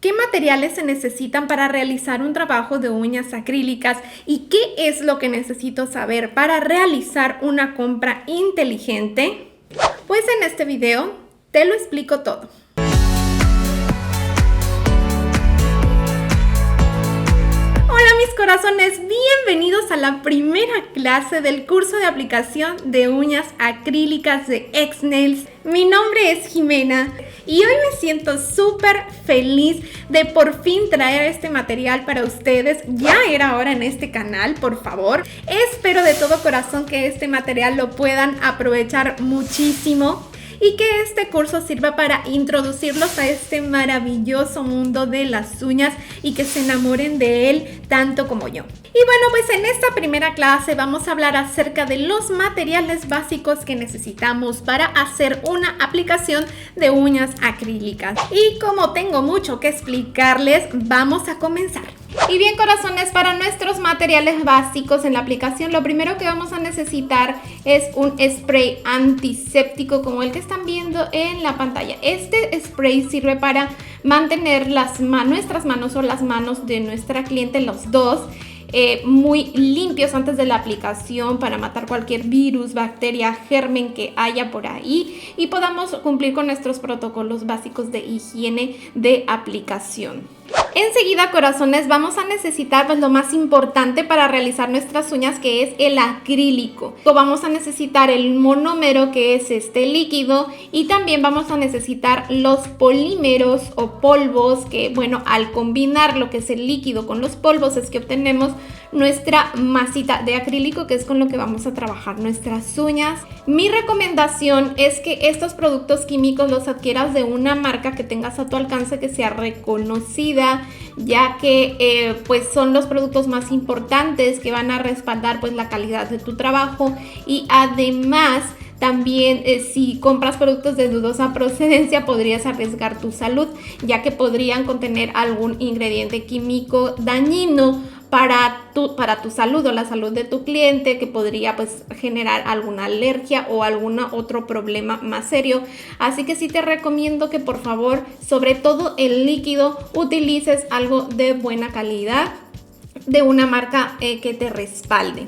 ¿Qué materiales se necesitan para realizar un trabajo de uñas acrílicas? ¿Y qué es lo que necesito saber para realizar una compra inteligente? Pues en este video te lo explico todo. Hola mis corazones, bienvenidos a la primera clase del curso de aplicación de uñas acrílicas de X-Nails. Mi nombre es Jimena y hoy me siento súper feliz de por fin traer este material para ustedes. Ya era hora en este canal, por favor. Espero de todo corazón que este material lo puedan aprovechar muchísimo y que este curso sirva para introducirlos a este maravilloso mundo de las uñas y que se enamoren de él tanto como yo. Y bueno, pues en esta primera clase vamos a hablar acerca de los materiales básicos que necesitamos para hacer una aplicación de uñas acrílicas. Y como tengo mucho que explicarles, vamos a comenzar. Y bien corazones, para nuestros materiales básicos en la aplicación, lo primero que vamos a necesitar es un spray antiséptico como el que están viendo en la pantalla. Este spray sirve para mantener nuestras manos o las manos de nuestra cliente, los dos, muy limpios antes de la aplicación, para matar cualquier virus, bacteria, germen que haya por ahí y podamos cumplir con nuestros protocolos básicos de higiene de aplicación. Enseguida, corazones, vamos a necesitar pues lo más importante para realizar nuestras uñas, que es el acrílico. Vamos a necesitar el monómero, que es este líquido, y también vamos a necesitar los polímeros o polvos, que bueno, al combinar lo que es el líquido con los polvos es que obtenemos nuestra masita de acrílico, que es con lo que vamos a trabajar nuestras uñas. Mi recomendación es que estos productos químicos los adquieras de una marca que tengas a tu alcance, que sea reconocida, ya que pues son los productos más importantes que van a respaldar pues la calidad de tu trabajo. Y además también si compras productos de dudosa procedencia podrías arriesgar tu salud, ya que podrían contener algún ingrediente químico dañino para tu salud o la salud de tu cliente, que podría pues generar alguna alergia o algún otro problema más serio. Así que sí te recomiendo que por favor, sobre todo el líquido, utilices algo de buena calidad, de una marca que te respalde.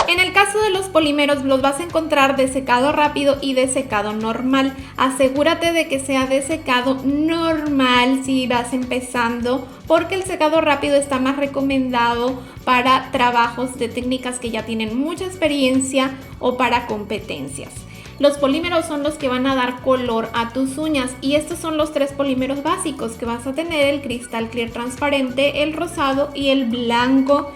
En el caso de los polímeros los vas a encontrar de secado rápido y de secado normal. Asegúrate de que sea de secado normal si vas empezando, porque el secado rápido está más recomendado para trabajos de técnicas que ya tienen mucha experiencia o para competencias. Los polímeros son los que van a dar color a tus uñas y estos son los tres polímeros básicos que vas a tener: el cristal clear transparente, el rosado y el blanco.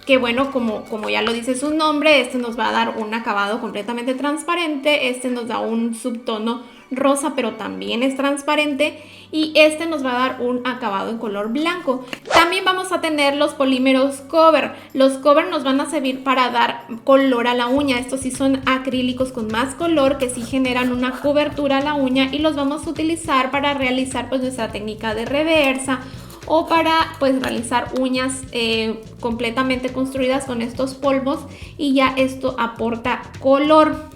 Que bueno, como ya lo dice su nombre, este nos va a dar un acabado completamente transparente, este nos da un subtono rosa pero también es transparente, y este nos va a dar un acabado en color blanco. También vamos a tener los polímeros cover. Los cover nos van a servir para dar color a la uña. Estos sí son acrílicos con más color, que sí generan una cobertura a la uña, y los vamos a utilizar para realizar pues nuestra técnica de reversa o para pues realizar uñas completamente construidas con estos polvos, y ya esto aporta color.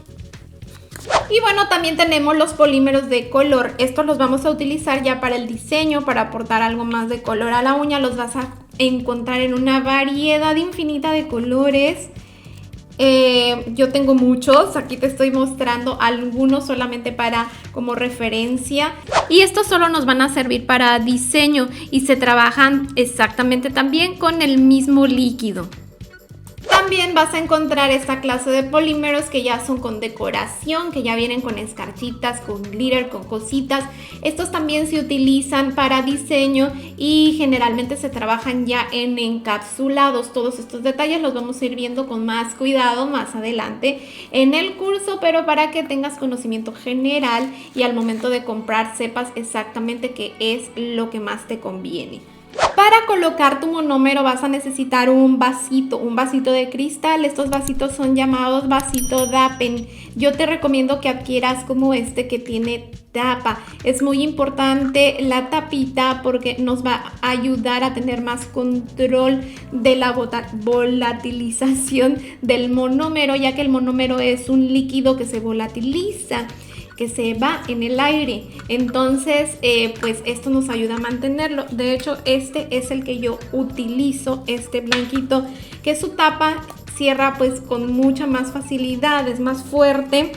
Y bueno, también tenemos los polímeros de color. Estos los vamos a utilizar ya para el diseño, para aportar algo más de color a la uña. Los vas a encontrar en una variedad infinita de colores. Yo tengo muchos, aquí te estoy mostrando algunos solamente para como referencia, y estos solo nos van a servir para diseño y se trabajan exactamente también con el mismo líquido. También vas a encontrar esta clase de polímeros que ya son con decoración, que ya vienen con escarchitas, con glitter, con cositas. Estos también se utilizan para diseño y generalmente se trabajan ya en encapsulados. Todos estos detalles los vamos a ir viendo con más cuidado más adelante en el curso, pero para que tengas conocimiento general y al momento de comprar sepas exactamente qué es lo que más te conviene. Para colocar tu monómero vas a necesitar un vasito de cristal. Estos vasitos son llamados vasito Dappen. Yo te recomiendo que adquieras como este que tiene tapa. Es muy importante la tapita porque nos va a ayudar a tener más control de la volatilización del monómero, ya que el monómero es un líquido que se volatiliza. que se va en el aire. Entonces, pues esto nos ayuda a mantenerlo. De hecho, este es el que yo utilizo, este blanquito, que su tapa cierra pues con mucha más facilidad, es más fuerte.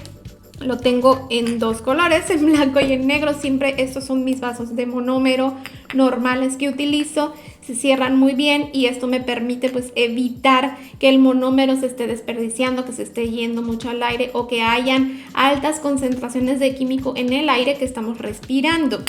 Lo tengo en dos colores, en blanco y en negro. Siempre estos son mis vasos de monómero normales que utilizo. Se cierran muy bien y esto me permite pues evitar que el monómero se esté desperdiciando, que se esté yendo mucho al aire o que hayan altas concentraciones de químico en el aire que estamos respirando.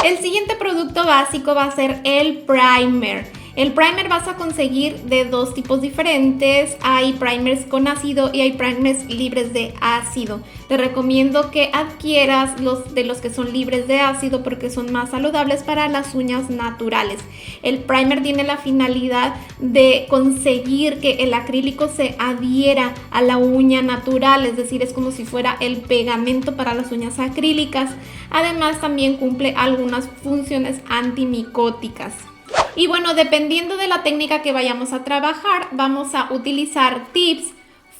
El siguiente producto básico va a ser el primer. El primer vas a conseguir de dos tipos diferentes. Hay primers con ácido y hay primers libres de ácido. Te recomiendo que adquieras los que son libres de ácido porque son más saludables para las uñas naturales. El primer tiene la finalidad de conseguir que el acrílico se adhiera a la uña natural, es decir, es como si fuera el pegamento para las uñas acrílicas. Además, también cumple algunas funciones antimicóticas. Y bueno, dependiendo de la técnica que vayamos a trabajar, vamos a utilizar tips,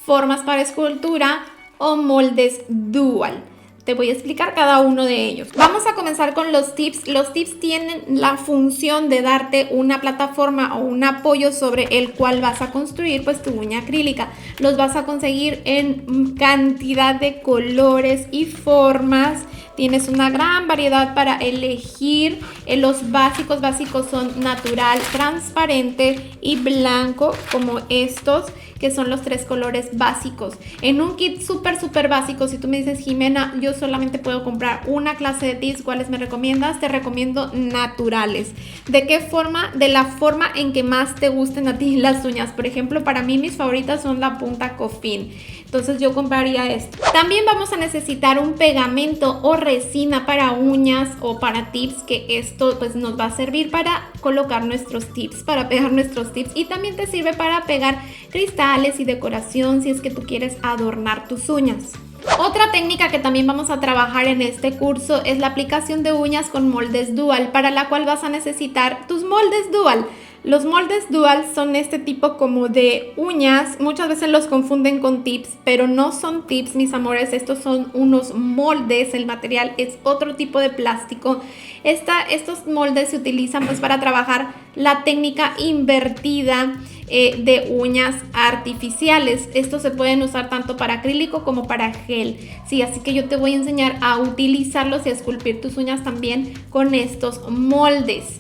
formas para escultura o moldes dual. Te voy a explicar cada uno de ellos. Vamos a comenzar con los tips. Los tips tienen la función de darte una plataforma o un apoyo sobre el cual vas a construir pues tu uña acrílica. Los vas a conseguir en cantidad de colores y formas. Tienes una gran variedad para elegir. Los básicos son natural, transparente y blanco, como estos, que son los tres colores básicos. En un kit súper básico, si tú me dices, Jimena, yo solamente puedo comprar una clase de tips, ¿cuáles me recomiendas? Te recomiendo naturales. ¿De qué forma? De la forma en que más te gusten a ti las uñas. Por ejemplo, para mí mis favoritas son la punta coffin. Entonces yo compraría esto. También vamos a necesitar un pegamento o resina para uñas o para tips, que esto pues nos va a servir para colocar nuestros tips, para pegar nuestros tips, y también te sirve para pegar cristales y decoración si es que tú quieres adornar tus uñas. Otra técnica que también vamos a trabajar en este curso es la aplicación de uñas con moldes dual, para la cual vas a necesitar tus moldes dual. Los moldes dual son este tipo como de uñas, muchas veces los confunden con tips, pero no son tips, mis amores, estos son unos moldes, el material es otro tipo de plástico. Estos moldes se utilizan pues para trabajar la técnica invertida de uñas artificiales. Estos se pueden usar tanto para acrílico como para gel. Sí, así que yo te voy a enseñar a utilizarlos y a esculpir tus uñas también con estos moldes.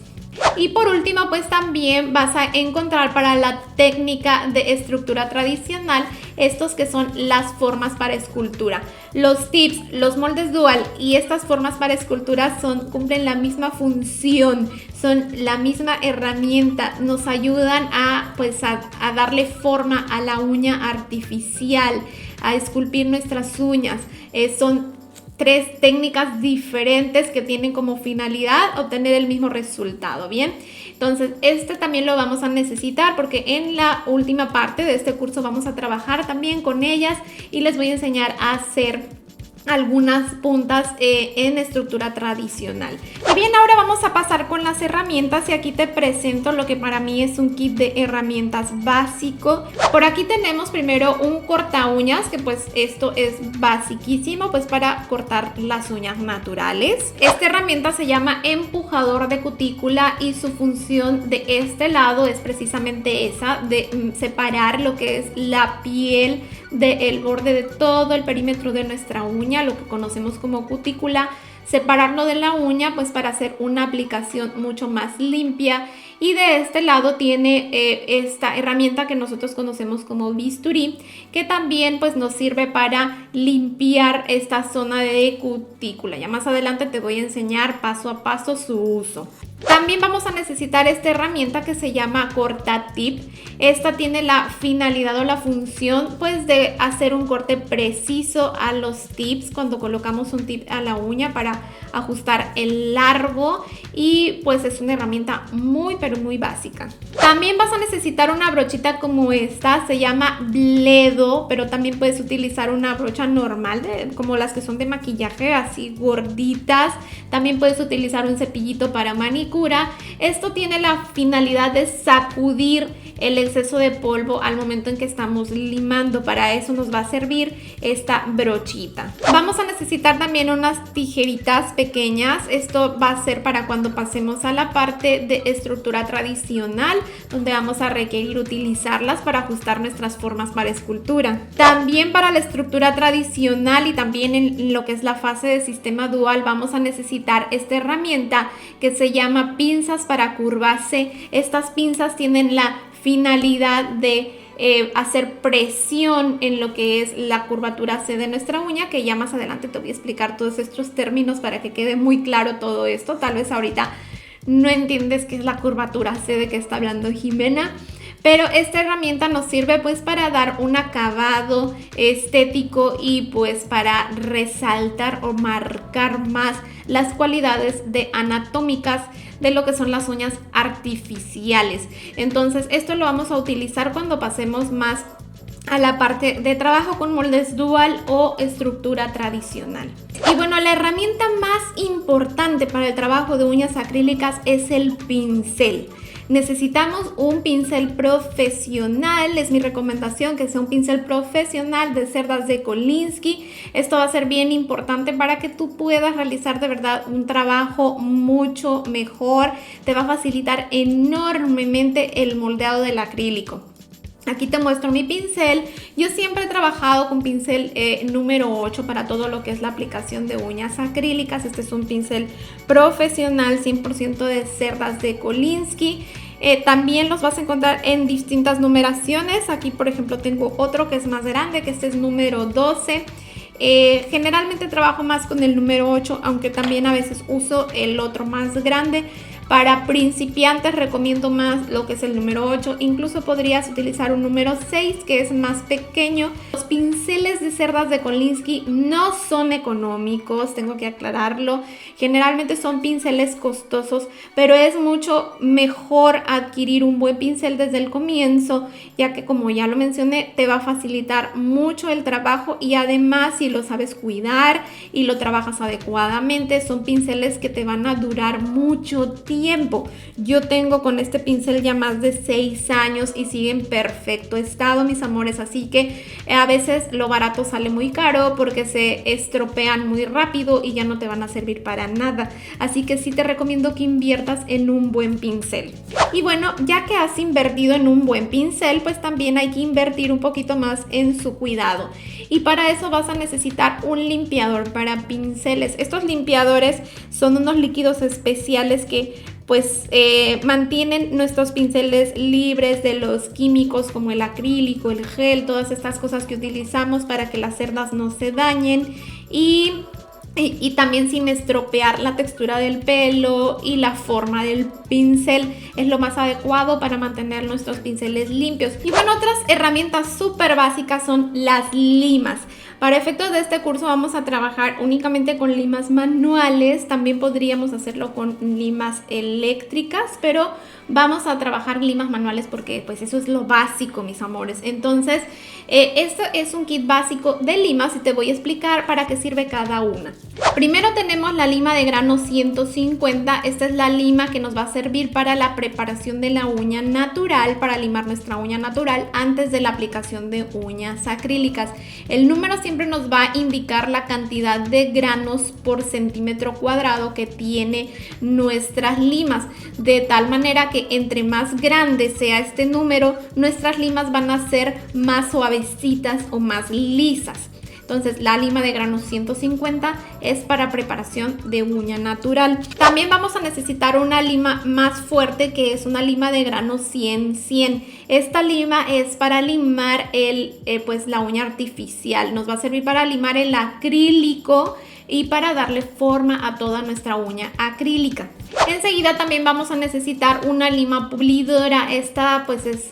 Y por último, pues también vas a encontrar para la técnica de estructura tradicional estos que son las formas para escultura. Los tips, los moldes dual y estas formas para escultura cumplen la misma función, son la misma herramienta, nos ayudan a darle forma a la uña artificial, a esculpir nuestras uñas. Son tres técnicas diferentes que tienen como finalidad obtener el mismo resultado, ¿bien? Entonces, este también lo vamos a necesitar porque en la última parte de este curso vamos a trabajar también con ellas y les voy a enseñar a hacer algunas puntas en estructura tradicional. Y bien, ahora vamos a pasar con las herramientas y aquí te presento lo que para mí es un kit de herramientas básico. Por aquí tenemos primero un corta uñas, que pues esto es basiquísimo pues para cortar las uñas naturales. Esta herramienta se llama empujador de cutícula y su función de este lado es precisamente esa, de separar lo que es la piel del borde de todo el perímetro de nuestra uña, lo que conocemos como cutícula, separarlo de la uña pues para hacer una aplicación mucho más limpia. Y de este lado tiene esta herramienta que nosotros conocemos como bisturí, que también pues nos sirve para limpiar esta zona de cutícula. Ya más adelante te voy a enseñar paso a paso su uso. También vamos a necesitar esta herramienta que se llama corta tip. Esta tiene la finalidad o la función pues de hacer un corte preciso a los tips cuando colocamos un tip a la uña para ajustar el largo y pues es una herramienta muy pero muy básica. También vas a necesitar una brochita como esta, se llama bledo, pero también puedes utilizar una brocha normal, como las que son de maquillaje, así gorditas. También puedes utilizar un cepillito para manicura. Esto tiene la finalidad de sacudir el exceso de polvo al momento en que estamos limando. Para eso nos va a servir esta brochita. Vamos a necesitar también unas tijeritas pequeñas. Esto va a ser para cuando pasemos a la parte de estructura tradicional, donde vamos a requerir utilizarlas para ajustar nuestras formas para escultura. También para la estructura tradicional y también en lo que es la fase de sistema dual vamos a necesitar esta herramienta que se llama pinzas para curva C. Estas pinzas tienen la finalidad de hacer presión en lo que es la curvatura C de nuestra uña, que ya más adelante te voy a explicar todos estos términos para que quede muy claro todo esto. Tal vez ahorita no entiendes qué es la curvatura C de que está hablando Jimena, pero esta herramienta nos sirve pues para dar un acabado estético y pues para resaltar o marcar más las cualidades anatómicas de lo que son las uñas artificiales. Entonces esto lo vamos a utilizar cuando pasemos más a la parte de trabajo con moldes dual o estructura tradicional. Y bueno, la herramienta más importante para el trabajo de uñas acrílicas es el pincel. Necesitamos un pincel profesional, es mi recomendación que sea un pincel profesional de cerdas de Kolinsky. Esto va a ser bien importante para que tú puedas realizar de verdad un trabajo mucho mejor. Te va a facilitar enormemente el moldeado del acrílico. Aquí te muestro mi pincel. Yo siempre he trabajado con pincel número 8 para todo lo que es la aplicación de uñas acrílicas. Este es un pincel profesional 100% de cerdas de Kolinsky. También los vas a encontrar en distintas numeraciones. Aquí por ejemplo tengo otro que es más grande, que este es número 12. Generalmente trabajo más con el número 8, aunque también a veces uso el otro más grande. Para principiantes recomiendo más lo que es el número 8, incluso podrías utilizar un número 6 que es más pequeño. Los pinceles de cerdas de Kolinsky no son económicos, tengo que aclararlo. Generalmente son pinceles costosos, pero es mucho mejor adquirir un buen pincel desde el comienzo, ya que como ya lo mencioné, te va a facilitar mucho el trabajo y además si lo sabes cuidar y lo trabajas adecuadamente, son pinceles que te van a durar mucho tiempo. Yo tengo con este pincel ya más de 6 años y sigue en perfecto estado, mis amores, así que a veces lo barato sale muy caro porque se estropean muy rápido y ya no te van a servir para nada, así que sí te recomiendo que inviertas en un buen pincel. Y bueno, ya que has invertido en un buen pincel, pues también hay que invertir un poquito más en su cuidado. Y para eso vas a necesitar un limpiador para pinceles. Estos limpiadores son unos líquidos especiales que pues mantienen nuestros pinceles libres de los químicos como el acrílico, el gel, todas estas cosas que utilizamos para que las cerdas no se dañen y también sin estropear la textura del pelo y la forma del pincel. Es lo más adecuado para mantener nuestros pinceles limpios. Y bueno, otras herramientas súper básicas son las limas. Para efectos de este curso vamos a trabajar únicamente con limas manuales. También podríamos hacerlo con limas eléctricas, pero vamos a trabajar limas manuales porque pues eso es lo básico, mis amores. Entonces, esto es un kit básico de limas y te voy a explicar para qué sirve cada una. Primero tenemos la lima de grano 150. Esta es la lima que nos va a servir para la preparación de la uña natural, para limar nuestra uña natural antes de la aplicación de uñas acrílicas. El número siempre nos va a indicar la cantidad de granos por centímetro cuadrado que tiene nuestras limas, de tal manera que entre más grande sea este número, nuestras limas van a ser más suavecitas o más lisas. Entonces la lima de grano 150 es para preparación de uña natural. También vamos a necesitar una lima más fuerte, que es una lima de grano 100-100. Esta lima es para limar pues la uña artificial. Nos va a servir para limar el acrílico y para darle forma a toda nuestra uña acrílica. Enseguida también vamos a necesitar una lima pulidora. Esta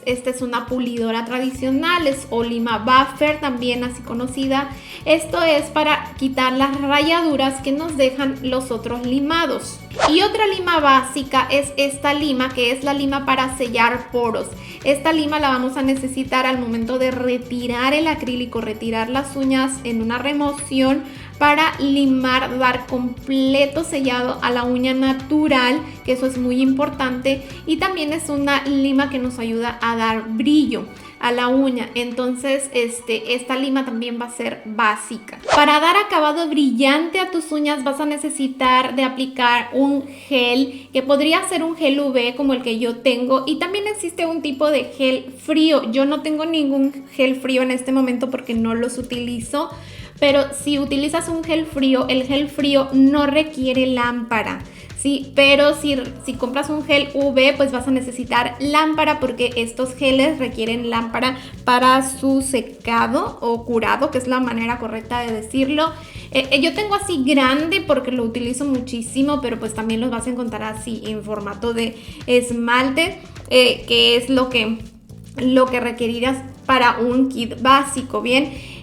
es una pulidora tradicional, es o lima buffer, también así conocida. Esto es para quitar las rayaduras que nos dejan los otros limados. Y otra lima básica es esta lima, que es la lima para sellar poros. Esta lima la vamos a necesitar al momento de retirar el acrílico, retirar las uñas en una remoción, para limar, dar completo sellado a la uña natural, que eso es muy importante. Y también es una lima que nos ayuda a dar brillo a la uña. Entonces esta lima también va a ser básica. Para dar acabado brillante a tus uñas vas a necesitar de aplicar un gel, que podría ser un gel UV como el que yo tengo, y también existe un tipo de gel frío. Yo no tengo ningún gel frío en este momento porque no los utilizo, pero si utilizas un gel frío, el gel frío no requiere lámpara. Sí, pero si compras un gel UV, pues vas a necesitar lámpara, porque estos geles requieren lámpara para su secado o curado, que es la manera correcta de decirlo. Yo tengo así grande porque lo utilizo muchísimo, pero pues también los vas a encontrar así en formato de esmalte, que es lo que requerirás para un kit básico, ¿bien?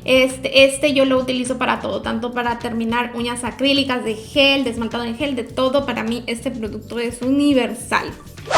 Yo lo utilizo para todo, tanto para terminar uñas acrílicas, de gel, de esmaltado en gel, de todo. Para mí este producto es universal.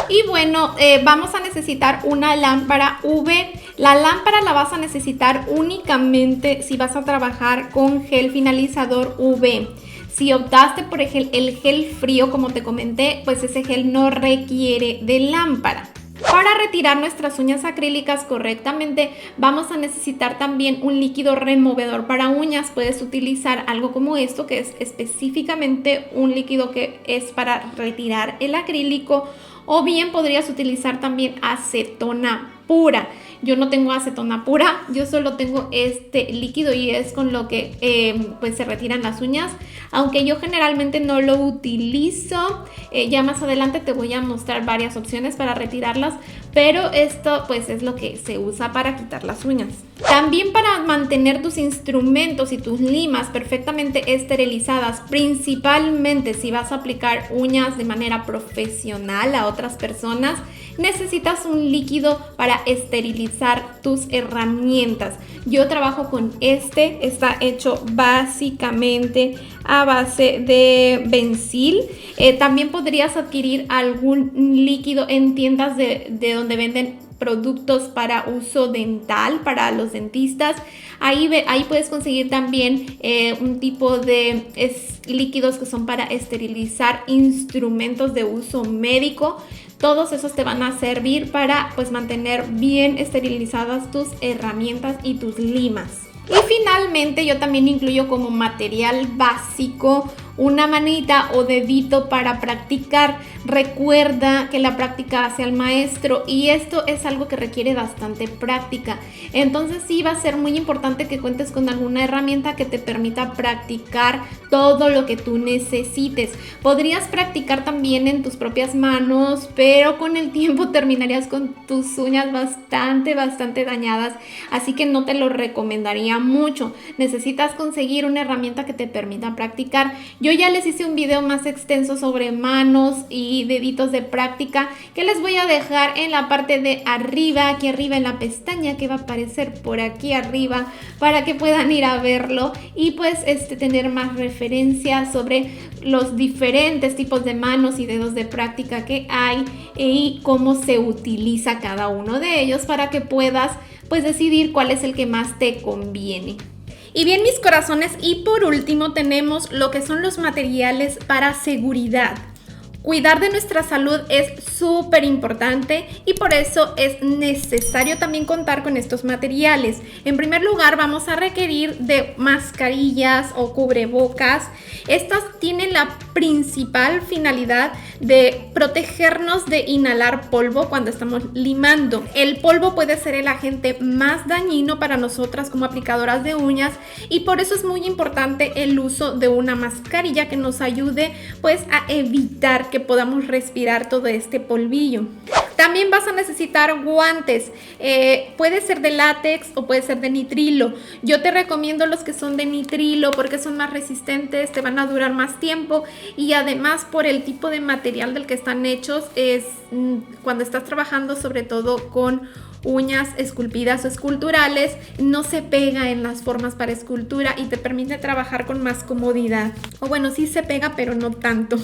Y bueno, vamos a necesitar una lámpara UV. La lámpara la vas a necesitar únicamente si vas a trabajar con gel finalizador UV. Si optaste por el gel frío, como te comenté, pues ese gel no requiere de lámpara. Para retirar nuestras uñas acrílicas correctamente, vamos a necesitar también un líquido removedor para uñas. Puedes utilizar algo como esto, que es específicamente un líquido que es para retirar el acrílico, o bien podrías utilizar también acetona pura. Yo no tengo acetona pura, yo solo tengo este líquido y es con lo que pues se retiran las uñas, aunque yo generalmente no lo utilizo. Ya más adelante te voy a mostrar varias opciones para retirarlas, pero esto pues es lo que se usa para quitar las uñas. También para mantener tus instrumentos y tus limas perfectamente esterilizadas, principalmente si vas a aplicar uñas de manera profesional a otras personas, necesitas un líquido para esterilizar tus herramientas. Yo trabajo con está hecho básicamente a base de Bensil. También podrías adquirir algún líquido en tiendas de donde venden productos para uso dental, para los dentistas. Ahí puedes conseguir también un tipo de líquidos que son para esterilizar instrumentos de uso médico. Todos esos te van a servir para pues mantener bien esterilizadas tus herramientas y tus limas. Y finalmente yo también incluyo como material básico una manita o dedito para practicar. Recuerda que la práctica hace al maestro y esto es algo que requiere bastante práctica. Entonces sí va a ser muy importante que cuentes con alguna herramienta que te permita practicar todo lo que tú necesites. Podrías practicar también en tus propias manos, pero con el tiempo terminarías con tus uñas bastante dañadas, así que no te lo recomendaría mucho. Necesitas conseguir una herramienta que te permita practicar. Yo ya les hice un video más extenso sobre manos y deditos de práctica que les voy a dejar en la parte de arriba, aquí arriba en la pestaña que va a aparecer por aquí arriba, para que puedan ir a verlo y pues tener más referencia sobre los diferentes tipos de manos y dedos de práctica que hay y cómo se utiliza cada uno de ellos para que puedas pues decidir cuál es el que más te conviene. Y bien, mis corazones, y por último tenemos lo que son los materiales para seguridad. Cuidar de nuestra salud es súper importante y por eso es necesario también contar con estos materiales. En primer lugar, vamos a requerir de mascarillas o cubrebocas. Estas tienen la principal finalidad de protegernos de inhalar polvo cuando estamos limando. El polvo puede ser el agente más dañino para nosotras como aplicadoras de uñas y por eso es muy importante el uso de una mascarilla que nos ayude pues a evitar que podamos respirar todo este polvillo. También vas a necesitar guantes, puede ser de látex o puede ser de nitrilo. Yo te recomiendo los que son de nitrilo porque son más resistentes, te van a durar más tiempo y además por el tipo de material del que están hechos, cuando estás trabajando sobre todo con uñas esculpidas o esculturales, no se pega en las formas para escultura y te permite trabajar con más comodidad. O bueno, sí se pega, pero no tanto.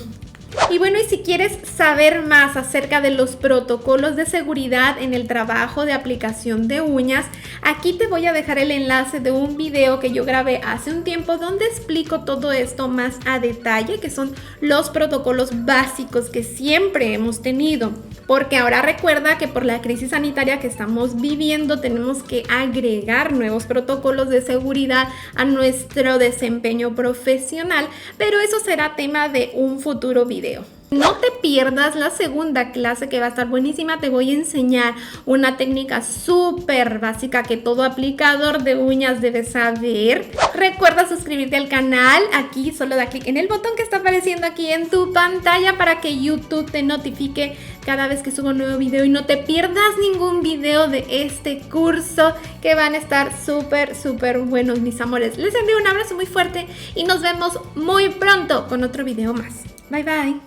Y bueno, y si quieres saber más acerca de los protocolos de seguridad en el trabajo de aplicación de uñas, aquí te voy a dejar el enlace de un video que yo grabé hace un tiempo donde explico todo esto más a detalle, que son los protocolos básicos que siempre hemos tenido. Porque ahora recuerda que por la crisis sanitaria que estamos viviendo tenemos que agregar nuevos protocolos de seguridad a nuestro desempeño profesional, pero eso será tema de un futuro video. No te pierdas la segunda clase que va a estar buenísima. Te voy a enseñar una técnica súper básica que todo aplicador de uñas debe saber. Recuerda suscribirte al canal. Aquí solo da clic en el botón que está apareciendo aquí en tu pantalla para que YouTube te notifique cada vez que subo un nuevo video y no te pierdas ningún video de este curso que van a estar súper buenos, mis amores. Les envío un abrazo muy fuerte y nos vemos muy pronto con otro video más. Bye bye.